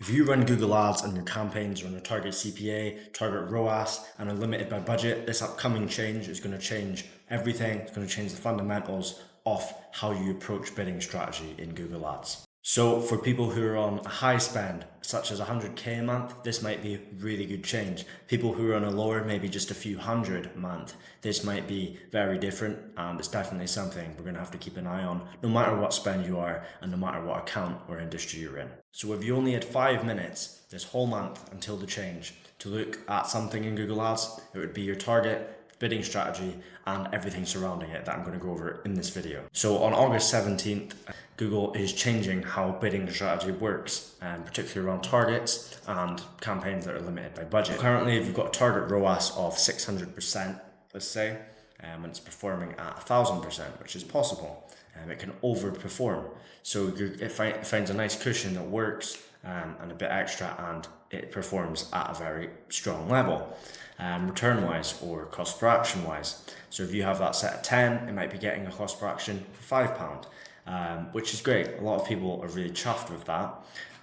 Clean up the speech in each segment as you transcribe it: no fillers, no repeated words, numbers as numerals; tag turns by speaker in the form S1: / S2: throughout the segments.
S1: If you run Google Ads and your campaigns are on a Target CPA, Target ROAS, and are limited by budget, this upcoming change is going to change everything. It's going to change the fundamentals of how you approach bidding strategy in Google Ads. So for people who are on a high spend, such as 100K a month, this might be a really good change. People who are on a lower, maybe just a few hundred a month, this might be very different, and it's definitely something we're going to have to keep an eye on, no matter what spend you are and no matter what account or industry you're in. So if you only had 5 minutes this whole month until the change to look at something in Google Ads, it would be your target, bidding strategy, and everything surrounding it that I'm going to go over in this video. So on August 17th, Google is changing how bidding strategy works, particularly around targets and campaigns that are limited by budget. Currently, if you've got a target ROAS of 600%, let's say, and it's performing at 1,000%, which is possible, it can overperform. So it finds a nice cushion that works and a bit extra, and it performs at a very strong level. Return-wise or cost per action-wise. So if you have that set at 10, it might be getting a cost per action for £5, which is great. A lot of people are really chuffed with that,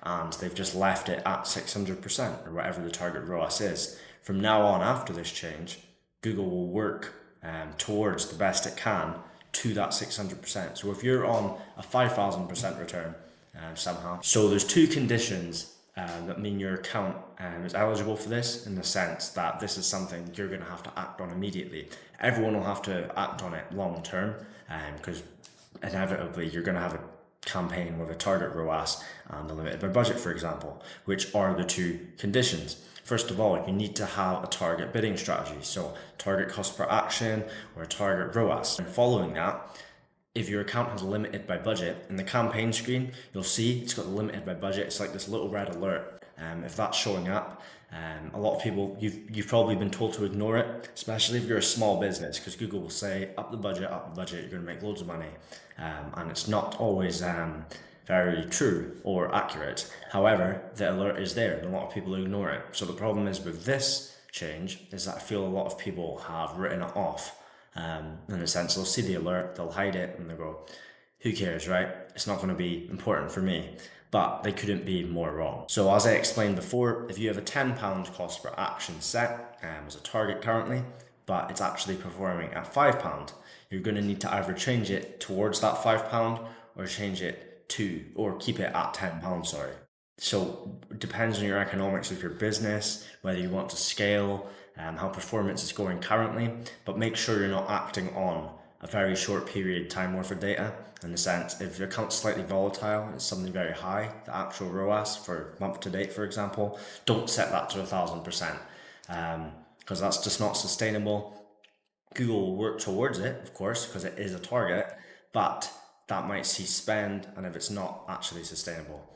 S1: and they've just left it at 600% or whatever the target ROAS is. From now on, after this change, Google will work towards the best it can to that 600%. So if you're on a 5,000% return somehow, so there's two conditions that mean your account is eligible for this, in the sense that this is something you're going to have to act on immediately. Everyone will have to act on it long term, because inevitably you're going to have a campaign with a target ROAS and a limited by budget, for example, which are the two conditions. First of all, you need to have a target bidding strategy, so target cost per action or a target ROAS. And following that, if your account has limited by budget, in the campaign screen, you'll see it's got limited by budget. It's like this little red alert. If that's showing up, a lot of people, you've probably been told to ignore it, especially if you're a small business, because Google will say, up the budget, you're going to make loads of money. And it's not always very true or accurate. However, the alert is there, and a lot of people ignore it. So the problem is with this change is that I feel a lot of people have written it off. In a sense, they'll see the alert, they'll hide it, and they'll go, who cares, right? It's not going to be important for me. But they couldn't be more wrong. So as I explained before, if you have a £10 cost per action set as a target currently, but it's actually performing at £5, you're going to need to either change it towards that £5 or change it to, or keep it at £10, sorry. So it depends on your economics of your business, whether you want to scale, how performance is going currently, but make sure you're not acting on a very short period time worth of data. In the sense, if your account's slightly volatile, it's something very high, the actual ROAS for month to date, for example, don't set that to 1,000%, because that's just not sustainable. Google will work towards it, of course, because it is a target, but that might see spend, and if it's not actually sustainable,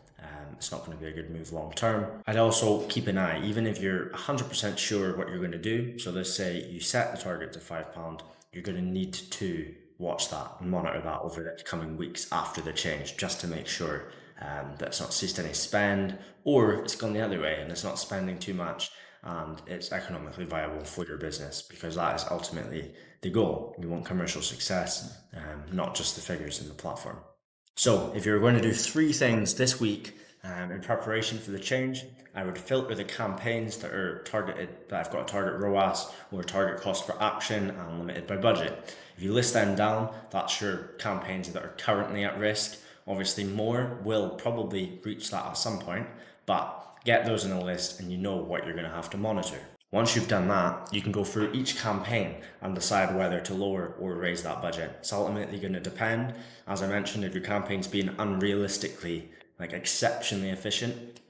S1: it's not going to be a good move long term. I'd also keep an eye, even if you're 100% sure what you're going to do. So let's say you set the target to £5, you're going to need to watch that and monitor that over the coming weeks after the change, just to make sure that it's not ceased any spend, or it's gone the other way and it's not spending too much and it's economically viable for your business, because that is ultimately the goal. We want commercial success, not just the figures in the platform. So if you're going to do 3 things this week in preparation for the change, I would filter the campaigns that are targeted, that I've got a target ROAS or a target cost per action and limited by budget. If you list them down, that's your campaigns that are currently at risk. Obviously more will probably reach that at some point, but get those in a list and you know what you're going to have to monitor. Once you've done that, you can go through each campaign and decide whether to lower or raise that budget. It's ultimately going to depend. As I mentioned, if your campaign's been unrealistically, exceptionally efficient,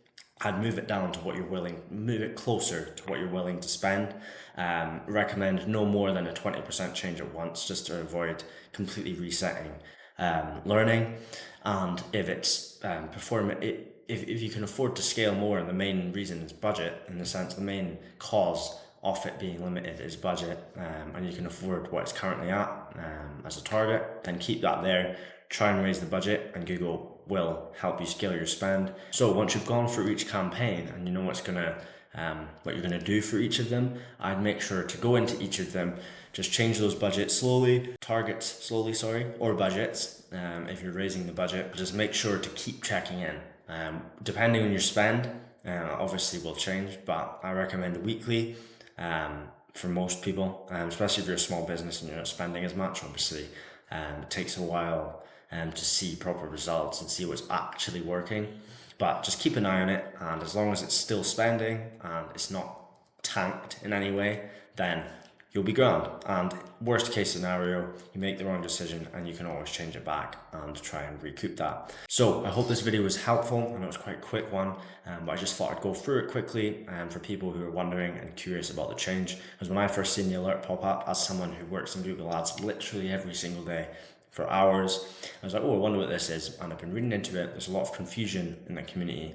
S1: I'd move it down to what you're willing, move it closer to what you're willing to spend. Recommend no more than a 20% change at once, just to avoid completely resetting learning. And if it's if you can afford to scale more, and the main reason is budget, in the sense the main cause of it being limited is budget, and you can afford what it's currently at as a target, then keep that there. Try and raise the budget, and Google will help you scale your spend. So once you've gone through each campaign and you know what you're gonna do for each of them, I'd make sure to go into each of them, just change those budgets targets slowly, or budgets. If you're raising the budget, just make sure to keep checking in. Depending on your spend, obviously will change, but I recommend weekly for most people, especially if you're a small business and you're not spending as much. Obviously, it takes a while to see proper results and see what's actually working. But just keep an eye on it, and as long as it's still spending and it's not tanked in any way, then you'll be grand. And worst case scenario, you make the wrong decision and you can always change it back and try and recoup that. So I hope this video was helpful. I know it's quite a quick one, but I just thought I'd go through it quickly for people who are wondering and curious about the change. Because when I first seen the alert pop up, as someone who works in Google Ads literally every single day for hours, I was like, oh, I wonder what this is. And I've been reading into it. There's a lot of confusion in the community.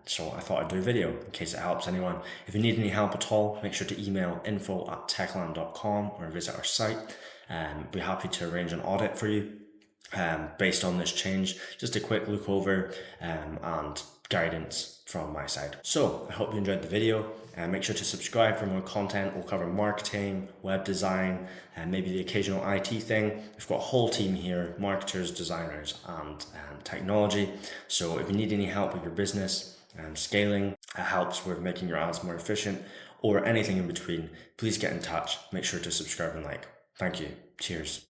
S1: So I thought I'd do a video in case it helps anyone. If you need any help at all, make sure to email info@techland.com or visit our site. Be happy to arrange an audit for you based on this change. Just a quick look over and guidance from my side. So I hope you enjoyed the video. Make sure to subscribe for more content. We'll cover marketing, web design, and maybe the occasional IT thing. We've got a whole team here, marketers, designers, and technology. So if you need any help with your business, scaling, helps with making your ads more efficient, or anything in between, please get in touch. Make sure to subscribe and like. Thank you. Cheers.